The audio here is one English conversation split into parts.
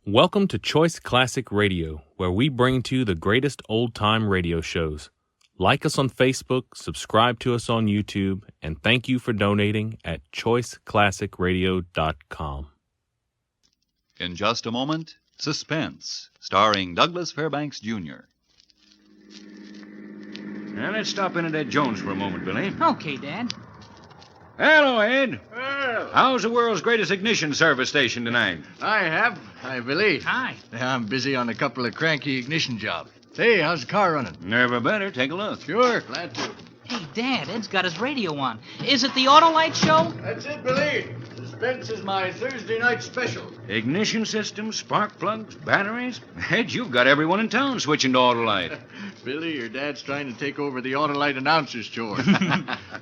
Welcome to Choice Classic Radio, where we bring to you the greatest old-time radio shows. Like us on Facebook, subscribe to us on YouTube, and thank you for donating at choiceclassicradio.com. In just a moment, Suspense, starring Douglas Fairbanks, Jr. Now, let's stop in at Ed Jones for a moment, Billy. Okay, Dad. Hello, Ed. Well, How's the world's greatest ignition service station tonight? Hi, Billy. Hi. I'm busy on a couple of cranky ignition jobs. Hey, how's the car running? Never better. Take a look. Sure, glad to. Hey, Dad, Ed's got his radio on. Is it the Autolite show? That's it, Billy. Suspense is my Thursday night special. Ignition systems, spark plugs, batteries. Ed, you've got everyone in town switching to Autolite. Billy, your dad's trying to take over the Autolite announcer's chore.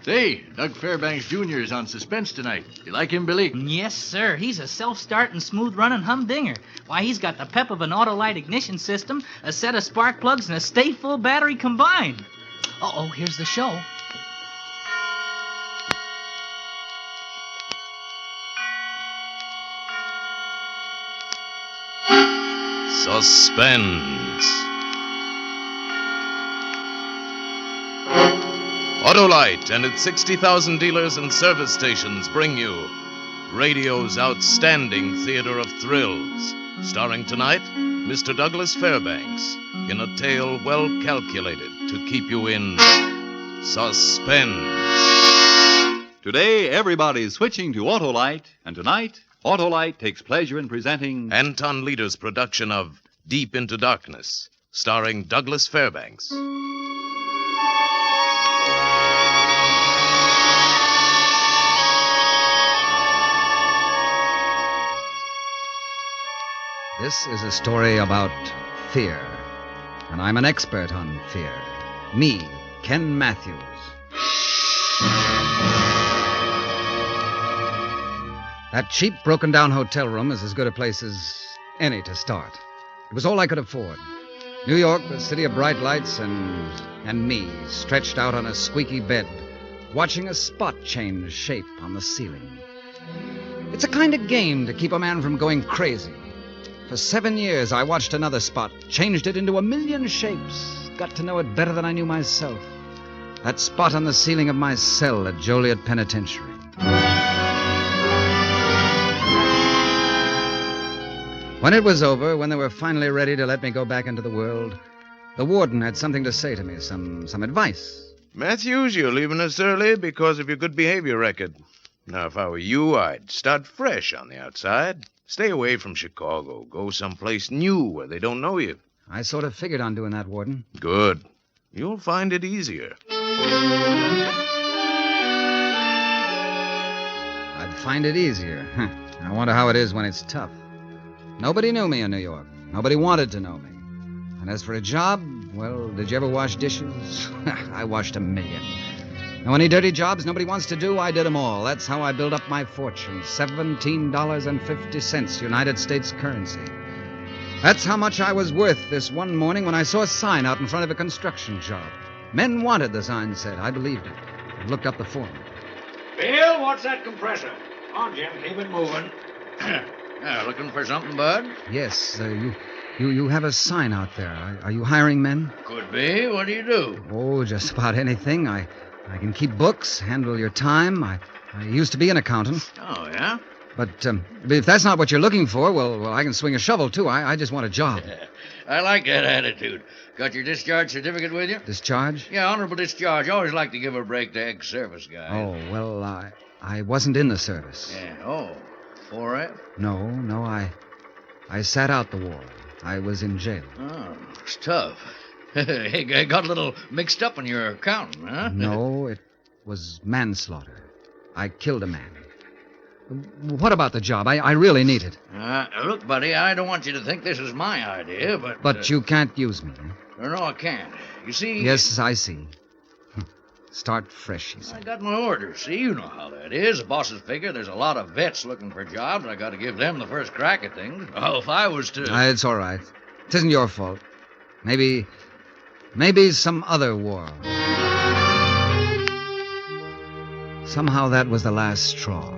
Say, Doug Fairbanks Jr. is on Suspense tonight. You like him, Billy? Yes, sir. He's a self-starting, smooth-running humdinger. Why, he's got the pep of an Autolite ignition system, a set of spark plugs, and a stateful battery combined. Uh-oh, here's the show. Suspense. Autolite and its 60,000 dealers and service stations bring you radio's outstanding theater of thrills. Starring tonight, Mr. Douglas Fairbanks, in a tale well calculated to keep you in suspense. Today, everybody's switching to Autolite, and tonight, Autolite takes pleasure in presenting Anton Leader's production of Deep into Darkness, starring Douglas Fairbanks. This is a story about fear, and I'm an expert on fear. Me, Ken Matthews. That cheap, broken-down hotel room is as good a place as any to start. It was all I could afford. New York, the city of bright lights, and me, stretched out on a squeaky bed, watching a spot change shape on the ceiling. It's a kind of game to keep a man from going crazy. For 7 years, I watched another spot, changed it into a million shapes, got to know it better than I knew myself. That spot on the ceiling of my cell at Joliet Penitentiary. When it was over, when they were finally ready to let me go back into the world, the warden had something to say to me, some advice. Matthews, you're leaving us early because of your good behavior record. Now, if I were you, I'd start fresh on the outside. Stay away from Chicago. Go someplace new where they don't know you. I sort of figured on doing that, Warden. Good. You'll find it easier. I'd find it easier. I wonder how it is when it's tough. Nobody knew me in New York. Nobody wanted to know me. And as for a job, well, did you ever wash dishes? I washed 1 million. Now, any dirty jobs nobody wants to do, I did them all. That's how I built up my fortune. $17.50 United States currency. That's how much I was worth this one morning when I saw a sign out in front of a construction job. Men wanted, the sign said. I believed it. I looked up the form. Bill, what's that compressor? On, Jim, keep it moving. Looking for something, Bud? Yes, you have a sign out there. Are you hiring men? Could be. What do you do? Oh, just about anything. I can keep books, handle your time. I used to be an accountant. Oh, yeah? But if that's not what you're looking for, well, I can swing a shovel, too. I just want a job. I like that attitude. Got your discharge certificate with you? Discharge? Yeah, honorable discharge. Always like to give a break to ex-service guys. Oh, well, I wasn't in the service. Yeah. Oh, 4F? No, I sat out the war. I was in jail. Oh, it's tough. Hey, got a little mixed up in your accounting, huh? No, it was manslaughter. I killed a man. What about the job? I really need it. Look, buddy, I don't want you to think this is my idea, but... But you can't use me, huh? No, I can't. You see... Yes, I see. Start fresh, he said. I got my orders. See, you know how that is. The bosses figure there's a lot of vets looking for jobs. I got to give them the first crack at things. Oh, if I was to... It's all right. It isn't your fault. Maybe some other war. Somehow that was the last straw.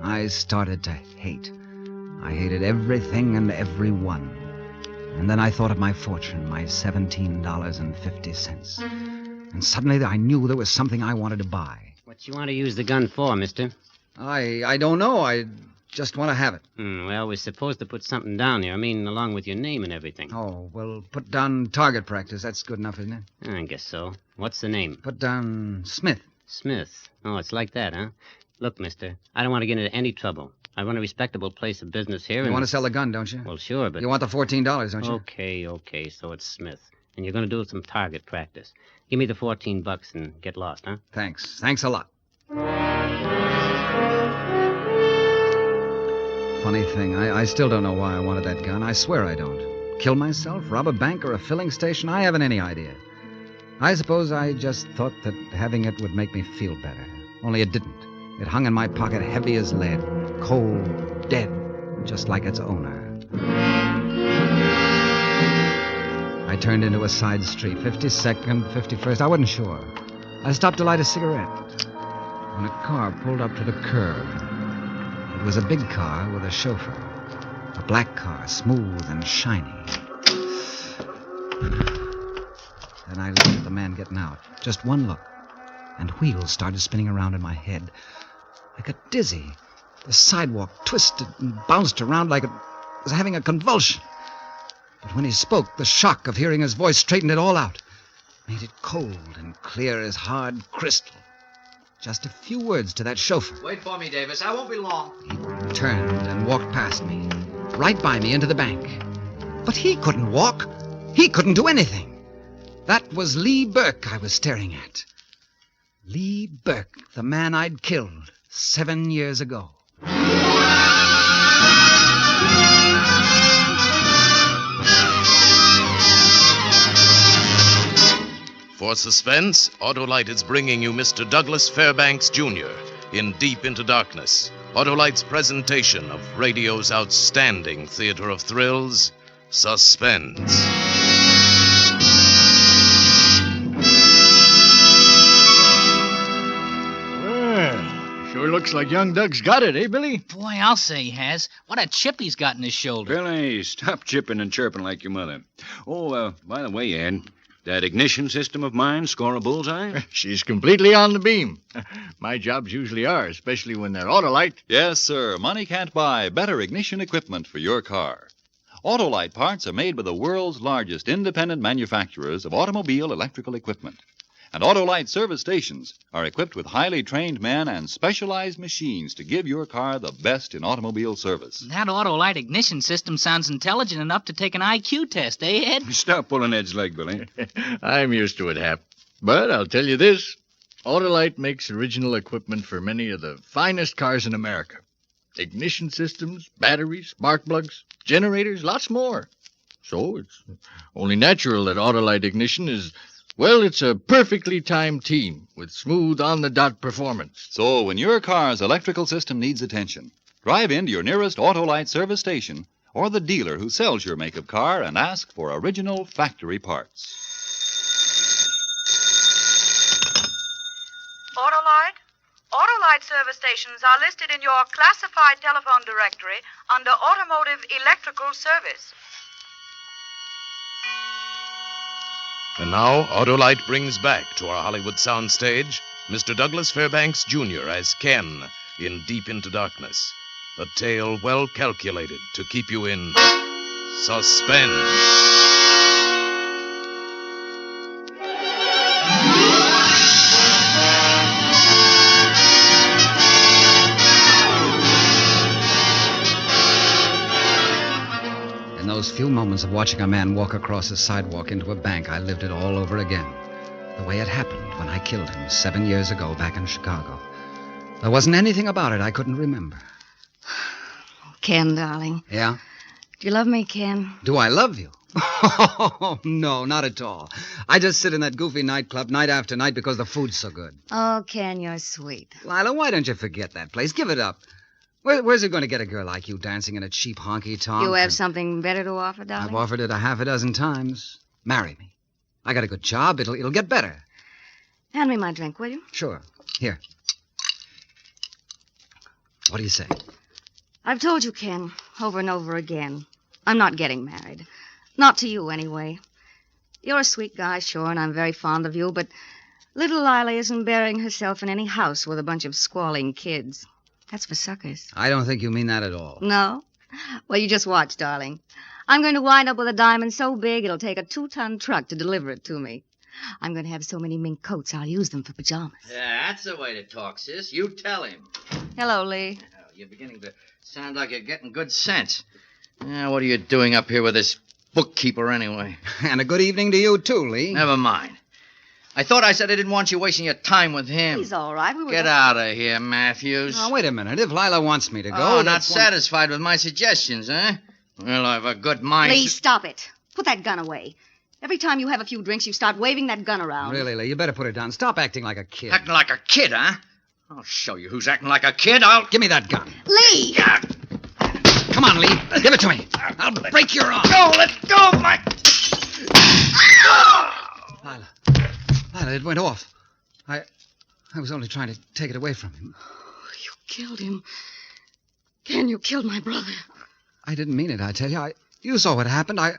I started to hate. I hated everything and everyone. And then I thought of my fortune, my $17.50. And suddenly I knew there was something I wanted to buy. What you want to use the gun for, mister? I don't know. I just want to have it. Well, we're supposed to put something down here. I mean, along with your name and everything. Oh, well, put down target practice. That's good enough, isn't it? I guess so. What's the name? Put down Smith. Smith. Oh, it's like that, huh? Look, mister, I don't want to get into any trouble. I run a respectable place of business here. You want to sell the gun, don't you? Well, sure, but... You want the $14, don't you? Okay, so it's Smith. And you're going to do some target practice. Give me the $14 and get lost, huh? Thanks a lot. Funny thing, I still don't know why I wanted that gun. I swear I don't. Kill myself, rob a bank or a filling station? I haven't any idea. I suppose I just thought that having it would make me feel better. Only it didn't. It hung in my pocket heavy as lead, cold, dead, just like its owner. I turned into a side street, 52nd, 51st, I wasn't sure. I stopped to light a cigarette when a car pulled up to the curb. It was a big car with a chauffeur. A black car, smooth and shiny. Then I looked at the man getting out. Just one look. And wheels started spinning around in my head. I got dizzy. The sidewalk twisted and bounced around like it was having a convulsion. But when he spoke, the shock of hearing his voice straightened it all out. Made it cold and clear as hard crystal. Just a few words to that chauffeur. Wait for me, Davis. I won't be long. He turned and walked past me, right by me into the bank. But he couldn't walk. He couldn't do anything. That was Lee Burke I was staring at. Lee Burke, the man I'd killed 7 years ago. For Suspense, Autolite is bringing you Mr. Douglas Fairbanks, Jr. in Deep into Darkness, Autolite's presentation of radio's outstanding theater of thrills, Suspense. Well, sure looks like young Doug's got it, eh, Billy? Boy, I'll say he has. What a chip he's got in his shoulder. Billy, stop chipping and chirping like your mother. Oh, by the way, Ed, that ignition system of mine score a bullseye? She's completely on the beam. My jobs usually are, especially when they're Autolite. Yes, sir. Money can't buy better ignition equipment for your car. Autolite parts are made by the world's largest independent manufacturers of automobile electrical equipment. And Autolite service stations are equipped with highly trained men and specialized machines to give your car the best in automobile service. That Autolite ignition system sounds intelligent enough to take an IQ test, eh, Ed? Stop pulling Ed's leg, Billy. I'm used to it, Hap. But I'll tell you this. Autolite makes original equipment for many of the finest cars in America. Ignition systems, batteries, spark plugs, generators, lots more. So it's only natural that Autolite ignition is... well, it's a perfectly timed team with smooth, on-the-dot performance. So when your car's electrical system needs attention, drive into your nearest Autolite service station or the dealer who sells your make of car and ask for original factory parts. Autolite? Autolite service stations are listed in your classified telephone directory under Automotive Electrical Service. And now, Autolite brings back to our Hollywood soundstage Mr. Douglas Fairbanks, Jr. as Ken in Deep into Darkness, a tale well calculated to keep you in suspense. In those few moments of watching a man walk across a sidewalk into a bank, I lived it all over again. The way it happened when I killed him 7 years ago back in Chicago. There wasn't anything about it I couldn't remember. Ken, darling. Yeah? Do you love me, Ken? Do I love you? Oh, no, not at all. I just sit in that goofy nightclub night after night because the food's so good. Oh, Ken, you're sweet. Lila, why don't you forget that place? Give it up. Where's it going to get a girl like you dancing in a cheap honky-tonk? You have something better to offer, darling? I've offered it 6 times. Marry me. I got a good job. It'll get better. Hand me my drink, will you? Sure. Here. What do you say? I've told you, Ken. over and over again. I'm not getting married. Not to you, anyway. You're a sweet guy, sure, and I'm very fond of you, but little Lila isn't burying herself in any house with a bunch of squalling kids. That's for suckers. I don't think you mean that at all. No? Well, you just watch, darling. I'm going to wind up with a diamond so big it'll take a 2-ton truck to deliver it to me. I'm going to have so many mink coats I'll use them for pajamas. Yeah, that's the way to talk, sis. You tell him. Hello, Lee. Oh, you're beginning to sound like you're getting good sense. Yeah, what are you doing up here with this bookkeeper anyway? And a good evening to you, too, Lee. Never mind. I thought I said I didn't want you wasting your time with him. He's all right. Get out of here, Matthews. Now, wait a minute. If Lila wants me to go... Oh, not that's one- satisfied with my suggestions, huh? Well, I've a good mind. Lee, stop it. Put that gun away. Every time you have a few drinks, you start waving that gun around. Really, Lee, you better put it down. Stop acting like a kid. Acting like a kid, huh? I'll show you who's acting like a kid. I'll... Give me that gun. Lee! Come on, Lee. Give it to me. I'll break your arm. Go, let go of my... Lila, it went off. I was only trying to take it away from him. You killed him. Ken, you killed my brother. I didn't mean it, I tell you. You saw what happened. I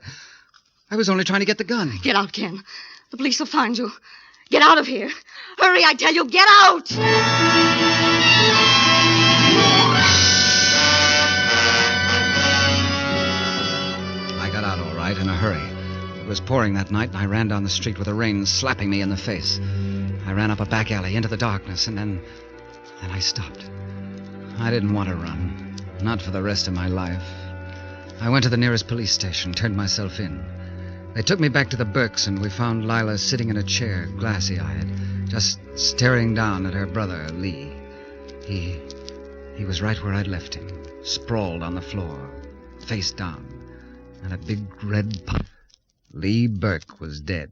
was only trying to get the gun. Get out, Ken. The police will find you. Get out of here. Hurry, I tell you, get out! I got out all right in a hurry. It was pouring that night, and I ran down the street with the rain slapping me in the face. I ran up a back alley into the darkness, and then I stopped. I didn't want to run. Not for the rest of my life. I went to the nearest police station, turned myself in. They took me back to the Burkes, and we found Lila sitting in a chair, glassy-eyed, just staring down at her brother, Lee. He was right where I'd left him, sprawled on the floor, face down, and a big red pot. Lee Burke was dead,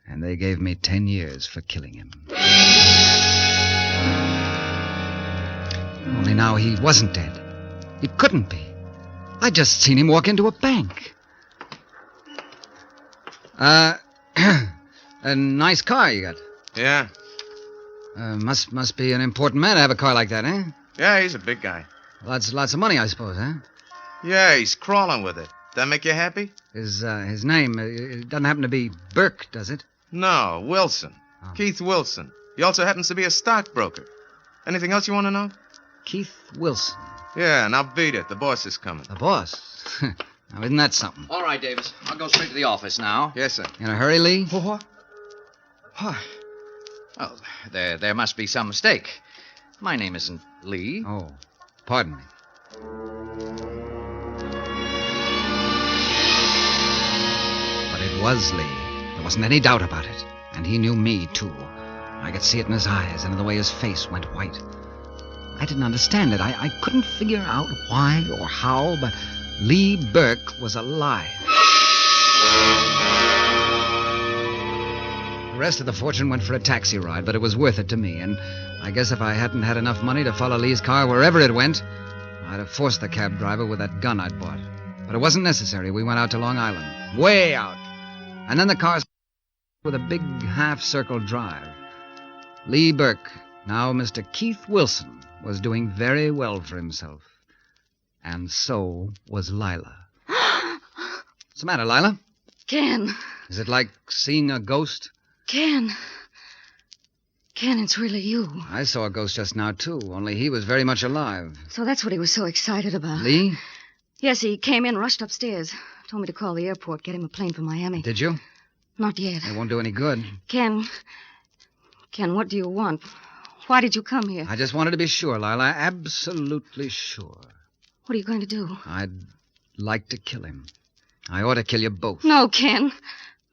and they gave me 10 years for killing him. Only now he wasn't dead. He couldn't be. I'd just seen him walk into a bank. A nice car you got. Yeah. Must be an important man to have a car like that, eh? Yeah, he's a big guy. Lots of money, I suppose, huh? Yeah, he's crawling with it. That make you happy? His name, it doesn't happen to be Burke, does it? No, Wilson. Oh. Keith Wilson. He also happens to be a stockbroker. Anything else you want to know? Keith Wilson. Yeah, now beat it. The boss is coming. The boss? Now, isn't that something? All right, Davis. I'll go straight to the office now. Yes, sir. In a hurry, Lee? What? Oh, there must be some mistake. My name isn't Lee. Oh, pardon me. But it was Lee. There wasn't any doubt about it. And he knew me, too. I could see it in his eyes and in the way his face went white. I didn't understand it. I couldn't figure out why or how, but Lee Burke was alive. The rest of the fortune went for a taxi ride, but it was worth it to me, and I guess if I hadn't had enough money to follow Lee's car wherever it went, I'd have forced the cab driver with that gun I'd bought. But it wasn't necessary. We went out to Long Island. Way out. And then the car with a big half-circle drive. Lee Burke, now Mr. Keith Wilson, was doing very well for himself. And so was Lila. What's the matter, Lila? Ken. Is it like seeing a ghost? Ken, it's really you. I saw a ghost just now, too, only he was very much alive. So that's what he was so excited about. Lee? Yes, he came in, rushed upstairs. Told me to call the airport, get him a plane for Miami. Did you? Not yet. It won't do any good. Ken, what do you want? Why did you come here? I just wanted to be sure, Lila. Absolutely sure. What are you going to do? I'd like to kill him. I ought to kill you both. No, Ken.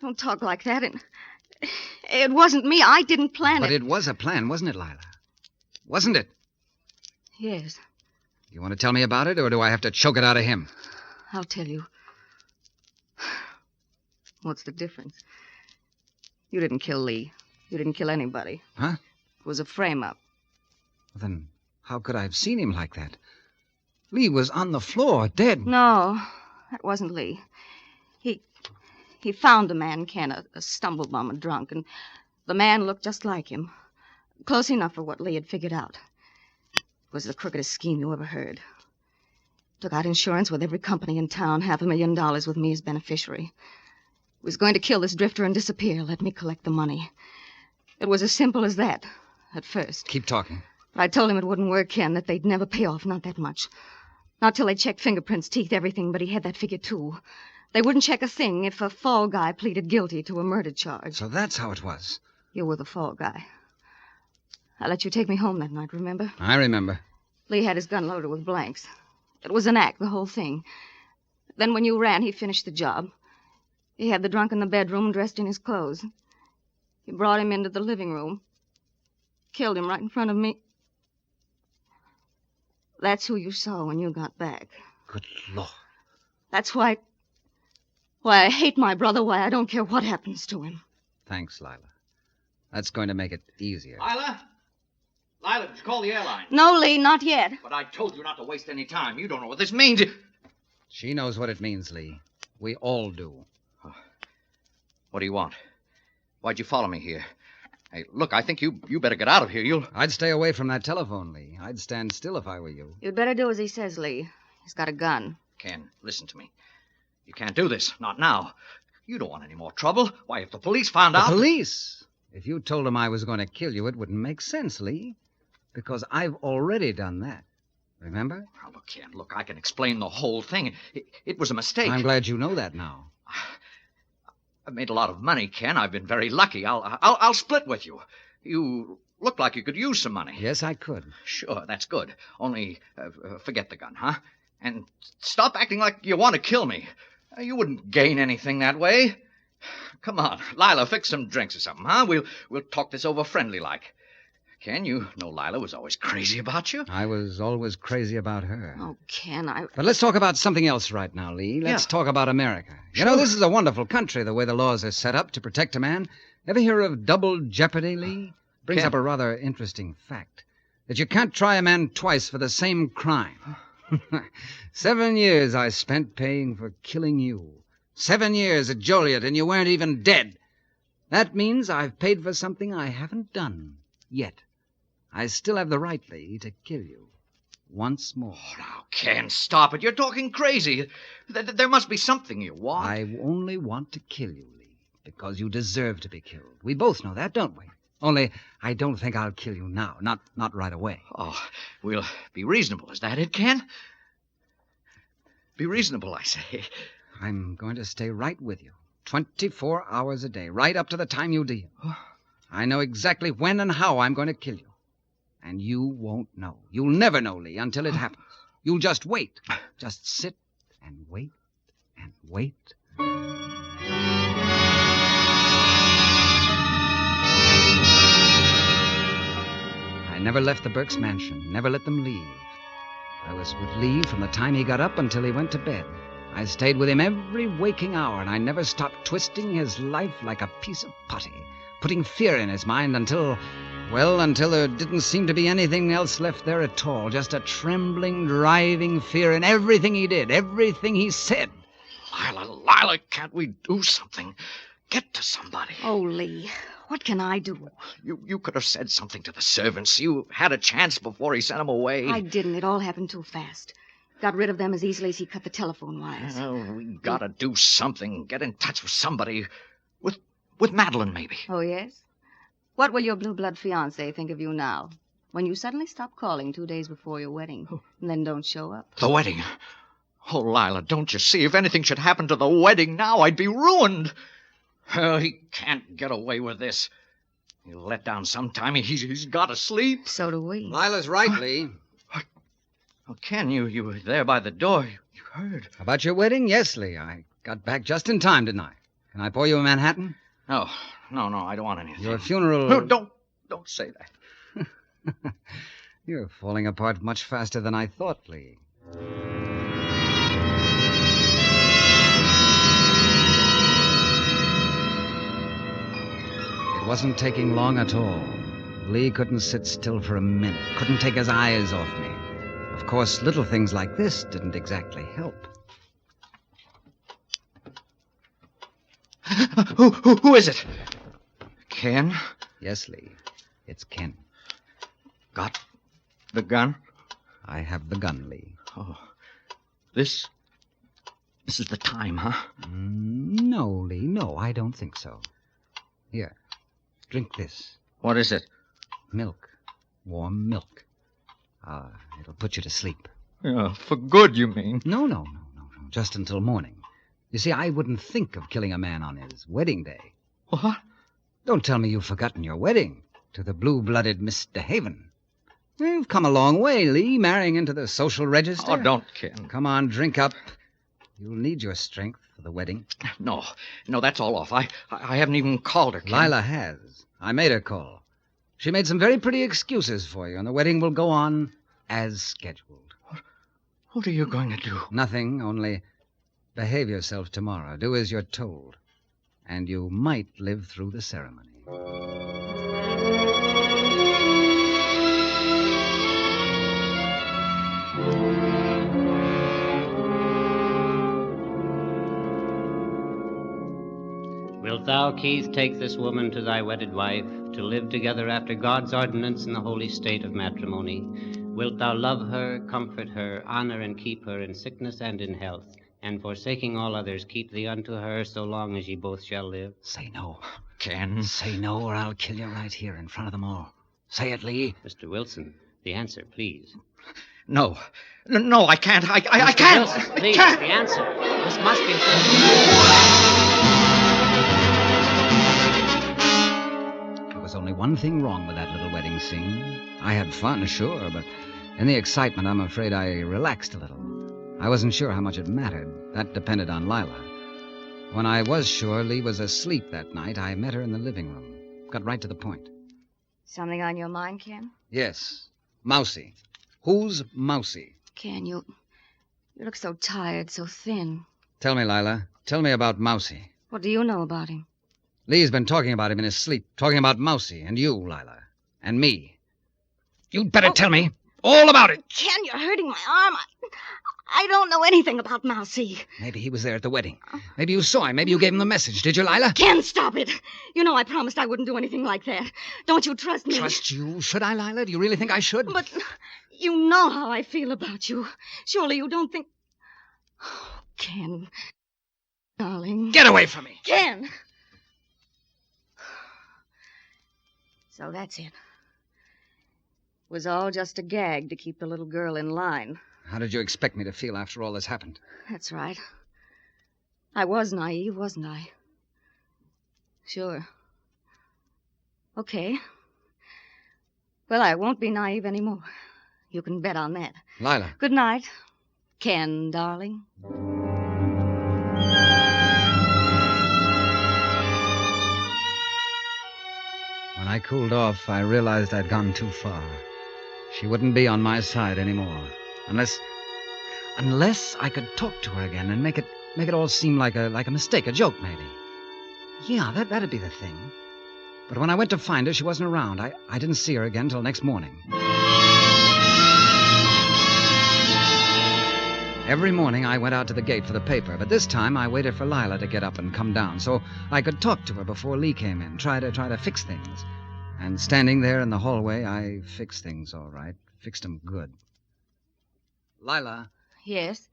Don't talk like that. It wasn't me. I didn't plan it. But it was a plan, wasn't it, Lila? Wasn't it? Yes. You want to tell me about it, or do I have to choke it out of him? I'll tell you. What's the difference? You didn't kill Lee. You didn't kill anybody. Huh? It was a frame-up. Then how could I have seen him like that? Lee was on the floor, dead. No, that wasn't Lee. He found the man, Ken, a stumblebum, a drunk, and the man looked just like him. Close enough for what Lee had figured out. It was the crookedest scheme you ever heard. Took out insurance with every company in town, $500,000 with me as beneficiary. He was going to kill this drifter and disappear, let me collect the money. It was as simple as that, at first. Keep talking. But I told him it wouldn't work, Ken, that they'd never pay off, not that much. Not till they checked fingerprints, teeth, everything, but he had that figure, too. They wouldn't check a thing if a fall guy pleaded guilty to a murder charge. So that's how it was. You were the fall guy. I let you take me home that night, remember? I remember. Lee had his gun loaded with blanks. It was an act, the whole thing. Then when you ran, he finished the job. He had the drunk in the bedroom, dressed in his clothes. He brought him into the living room. Killed him right in front of me. That's who you saw when you got back. Good Lord. That's why I hate my brother, why I don't care what happens to him. Thanks, Lila. That's going to make it easier. Lila? Lila, did you call the airline? No, Lee, not yet. But I told you not to waste any time. You don't know what this means. She knows what it means, Lee. We all do. What do you want? Why'd you follow me here? Hey, look, I think you better get out of here. I'd stay away from that telephone, Lee. I'd stand still if I were you. You'd better do as he says, Lee. He's got a gun. Ken, listen to me. You can't do this. Not now. You don't want any more trouble. Why, if the police found out... The police? If you told them I was going to kill you, it wouldn't make sense, Lee. Because I've already done that. Remember? Oh, look, Ken, look, I can explain the whole thing. It was a mistake. I'm glad you know that now. I've made a lot of money, Ken. I've been very lucky. I'll split with you. You look like you could use some money. Yes, I could. Sure, that's good. Only forget the gun, huh? And stop acting like you want to kill me. You wouldn't gain anything that way. Come on, Lila, fix some drinks or something, huh? We'll talk this over friendly-like. Ken, you know Lila was always crazy about you. I was always crazy about her. Oh, Ken, But let's talk about something else right now, Lee. Let's talk about America. You know, this is a wonderful country, the way the laws are set up to protect a man. Ever hear of double jeopardy, Lee? Brings up a rather interesting fact. That you can't try a man twice for the same crime. 7 years I spent paying for killing you. 7 years at Joliet, and you weren't even dead. That means I've paid for something I haven't done yet. I still have the right, Lee, to kill you. Once more. Oh, now, Ken, stop it. You're talking crazy. There must be something you want. I only want to kill you, Lee, because you deserve to be killed. We both know that, don't we? Only, I don't think I'll kill you now. Not right away. Oh, we'll be reasonable. Is that it, Ken? Be reasonable, I say. I'm going to stay right with you. 24 hours a day, right up to the time you deal. I know exactly when and how I'm going to kill you. And you won't know. You'll never know, Lee, until it happens. You'll just wait. Just sit and wait and wait. I never left the Burke's mansion, never let them leave. I was with Lee from the time he got up until he went to bed. I stayed with him every waking hour, and I never stopped twisting his life like a piece of putty, putting fear in his mind until there didn't seem to be anything else left there at all. Just a trembling, driving fear in everything he did, everything he said. Lila, can't we do something? Get to somebody. Oh, Lee, what can I do? You could have said something to the servants. You had a chance before he sent them away. I didn't. It all happened too fast. Got rid of them as easily as he cut the telephone wires. Well, we gotta do something. Get in touch with somebody. With Madeline, maybe. Oh, yes? What will your blue-blood fiancé think of you now, when you suddenly stop calling 2 days before your wedding, and then don't show up? The wedding? Oh, Lila, don't you see? If anything should happen to the wedding now, I'd be ruined. Oh, he can't get away with this. He'll let down sometime. He's got to sleep. So do we. Lila's right, Lee. Oh, Ken, you were there by the door. You heard. About your wedding? Yes, Lee. I got back just in time, didn't I? Can I pour you a Manhattan? No, I don't want anything. Your funeral... No, don't say that. You're falling apart much faster than I thought, Lee. It wasn't taking long at all. Lee couldn't sit still for a minute, couldn't take his eyes off me. Of course, little things like this didn't exactly help. Who is it? Ken? Yes, Lee. It's Ken. Got the gun? I have the gun, Lee. Oh. This is the time, huh? No, Lee, no, I don't think so. Here, drink this. What is it? Milk. Warm milk. It'll put you to sleep. Yeah, for good, you mean? No. Just until morning. You see, I wouldn't think of killing a man on his wedding day. What? Don't tell me you've forgotten your wedding to the blue-blooded Miss DeHaven. You've come a long way, Lee, marrying into the social register. Oh, don't, Ken. Come on, drink up. You'll need your strength for the wedding. No, that's all off. I haven't even called her, Ken. Lila has. I made her call. She made some very pretty excuses for you, and the wedding will go on as scheduled. What are you going to do? Nothing, only behave yourself tomorrow. Do as you're told. And you might live through the ceremony. Wilt thou, Keith, take this woman to thy wedded wife, to live together after God's ordinance in the holy state of matrimony? Wilt thou love her, comfort her, honor and keep her in sickness and in health, and forsaking all others, keep thee unto her so long as ye both shall live? Say no. Ken. Say no, or I'll kill you right here in front of them all. Say it, Lee. Mr. Wilson, the answer, please. No, I can't. I can't. Wilson, please, I can't. the answer. This must be... There was only one thing wrong with that little wedding scene. I had fun, sure, but in the excitement, I'm afraid I relaxed a little. I wasn't sure how much it mattered. That depended on Lila. When I was sure Lee was asleep that night, I met her in the living room. Got right to the point. Something on your mind, Ken? Yes. Mousy. Who's Mousy? Ken, you look so tired, so thin. Tell me, Lila. Tell me about Mousy. What do you know about him? Lee's been talking about him in his sleep. Talking about Mousy and you, Lila. And me. You'd better tell me all about it. Ken, you're hurting my arm. I don't know anything about Mousy. Maybe he was there at the wedding. Maybe you saw him. Maybe you gave him the message. Did you, Lila? Ken, stop it. You know I promised I wouldn't do anything like that. Don't you trust me? Trust you? Should I, Lila? Do you really think I should? But you know how I feel about you. Surely you don't think... Oh, Ken. Darling. Get away from me. Ken! So that's it. It was all just a gag to keep the little girl in line. How did you expect me to feel after all this happened? That's right. I was naive, wasn't I? Sure. Okay. Well, I won't be naive anymore. You can bet on that. Lila. Good night, Ken, darling. When I cooled off, I realized I'd gone too far. She wouldn't be on my side anymore. Unless I could talk to her again and make it all seem like a mistake, a joke, maybe. Yeah, that'd be the thing. But when I went to find her, she wasn't around. I didn't see her again till next morning. Every morning I went out to the gate for the paper, but this time I waited for Lila to get up and come down so I could talk to her before Lee came in, try to fix things. And standing there in the hallway, I fixed things all right. Fixed them good. Lila. Yes?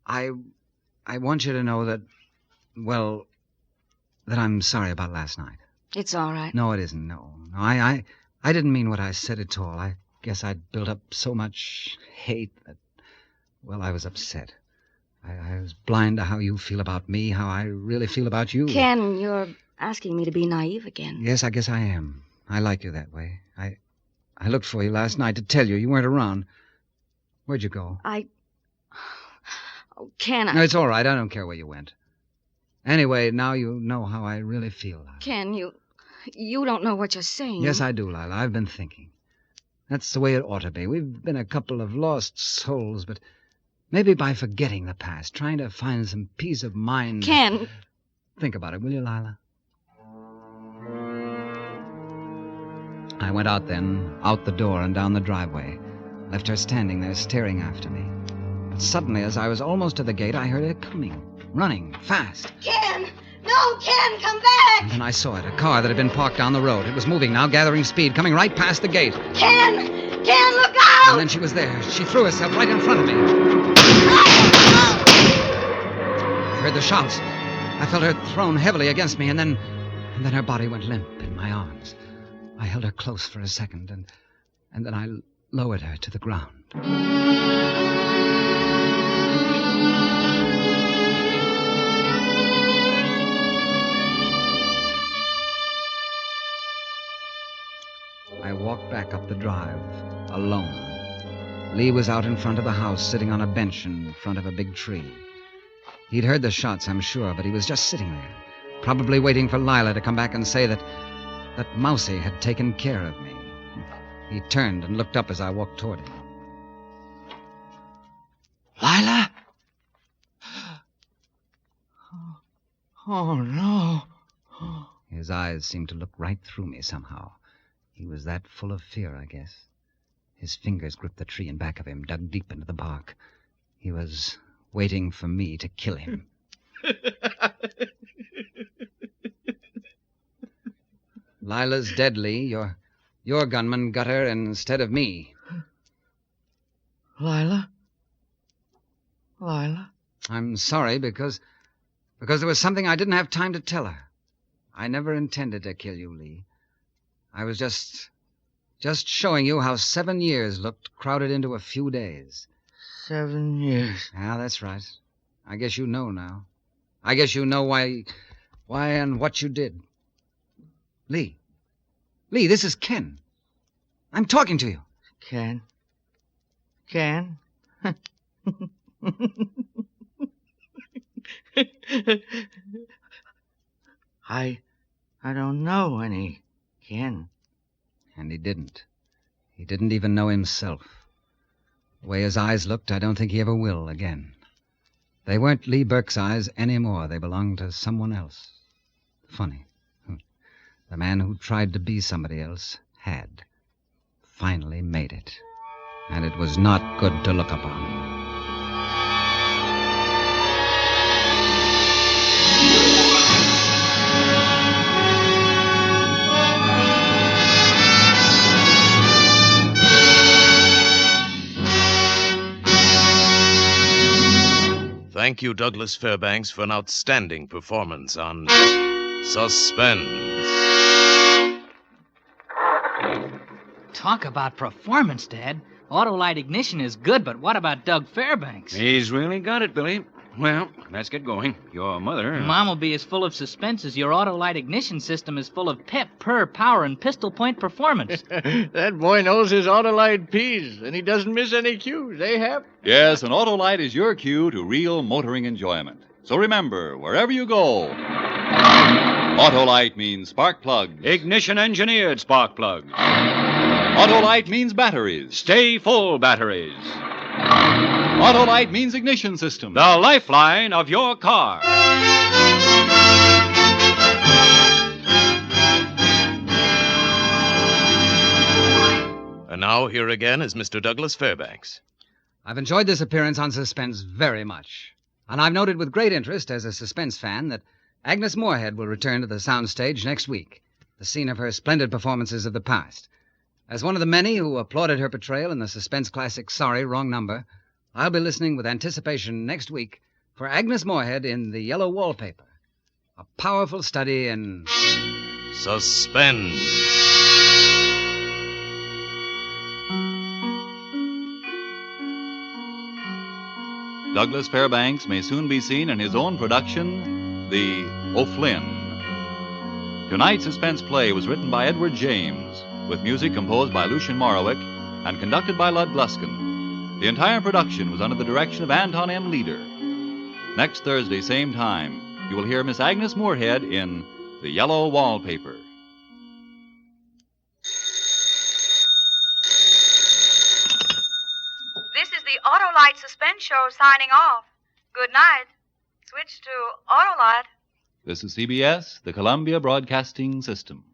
I want you to know that, well, that I'm sorry about last night. It's all right. No, it isn't. No. I didn't mean what I said at all. I guess I'd built up so much hate that, well, I was upset. I was blind to how you feel about me, how I really feel about you. Ken, you're asking me to be naive again. Yes, I guess I am. I like you that way. I looked for you last night to tell you. You weren't around. Where'd you go? Oh, Ken, No, it's all right. I don't care where you went. Anyway, now you know how I really feel. Lila. Ken, you don't know what you're saying. Yes, I do, Lila. I've been thinking. That's the way it ought to be. We've been a couple of lost souls, but maybe by forgetting the past, trying to find some peace of mind... Ken! Think about it, will you, Lila? I went out then, out the door and down the driveway. Left her standing there staring after me. But suddenly, as I was almost to the gate, I heard her coming, running, fast. Ken! No, Ken, come back! And then I saw it, a car that had been parked down the road. It was moving now, gathering speed, coming right past the gate. Ken! Ken, look out! And then she was there. She threw herself right in front of me. heard the shouts. I felt her thrown heavily against me, and then her body went limp in my arms. I held her close for a second, and then I lowered her to the ground. I walked back up the drive, alone. Lee was out in front of the house, sitting on a bench in front of a big tree. He'd heard the shots, I'm sure, but he was just sitting there, probably waiting for Lila to come back and say that Mousie had taken care of me. He turned and looked up as I walked toward him. Lila? Oh, no. His eyes seemed to look right through me somehow. He was that full of fear, I guess. His fingers gripped the tree in back of him, dug deep into the bark. He was waiting for me to kill him. Lila's dead, Lee. Your gunman got her instead of me. Lila? Lila? I'm sorry because there was something I didn't have time to tell her. I never intended to kill you, Lee. I was just showing you how 7 years looked crowded into a few days. 7 years. Yeah, that's right. I guess you know now. I guess you know why and what you did. Lee, this is Ken. I'm talking to you. Ken? I don't know any Ken. And he didn't. He didn't even know himself. The way his eyes looked, I don't think he ever will again. They weren't Lee Burke's eyes anymore. They belonged to someone else. Funny. The man who tried to be somebody else had finally made it. And it was not good to look upon. Thank you, Douglas Fairbanks, for an outstanding performance on Suspense. Talk about performance, Dad. Autolite ignition is good, but what about Doug Fairbanks? He's really got it, Billy. Well, let's get going. Your mother... Mom will be as full of suspense as your Autolite ignition system is full of pep, purr, power, and pistol point performance. That boy knows his Autolite P's, and he doesn't miss any cues, eh, Hap? Yes, an Autolite is your cue to real motoring enjoyment. So remember, wherever you go, Autolite means spark plugs. Ignition engineered spark plugs. Autolite means batteries. Stay full batteries. Autolite means ignition system. The lifeline of your car. And now, here again is Mr. Douglas Fairbanks. I've enjoyed this appearance on Suspense very much. And I've noted with great interest, as a Suspense fan, that Agnes Moorehead will return to the soundstage next week, the scene of her splendid performances of the past. As one of the many who applauded her portrayal in the Suspense classic Sorry, Wrong Number, I'll be listening with anticipation next week for Agnes Moorehead in The Yellow Wallpaper, a powerful study in Suspense. Douglas Fairbanks may soon be seen in his own production, The O'Flynn. Tonight's Suspense play was written by Edward James, with music composed by Lucien Morawick and conducted by Lud Gluskin. The entire production was under the direction of Anton M. Leader. Next Thursday, same time, you will hear Miss Agnes Moorehead in The Yellow Wallpaper. This is the Autolite Suspense Show signing off. Good night. Switch to Autolite. This is CBS, the Columbia Broadcasting System.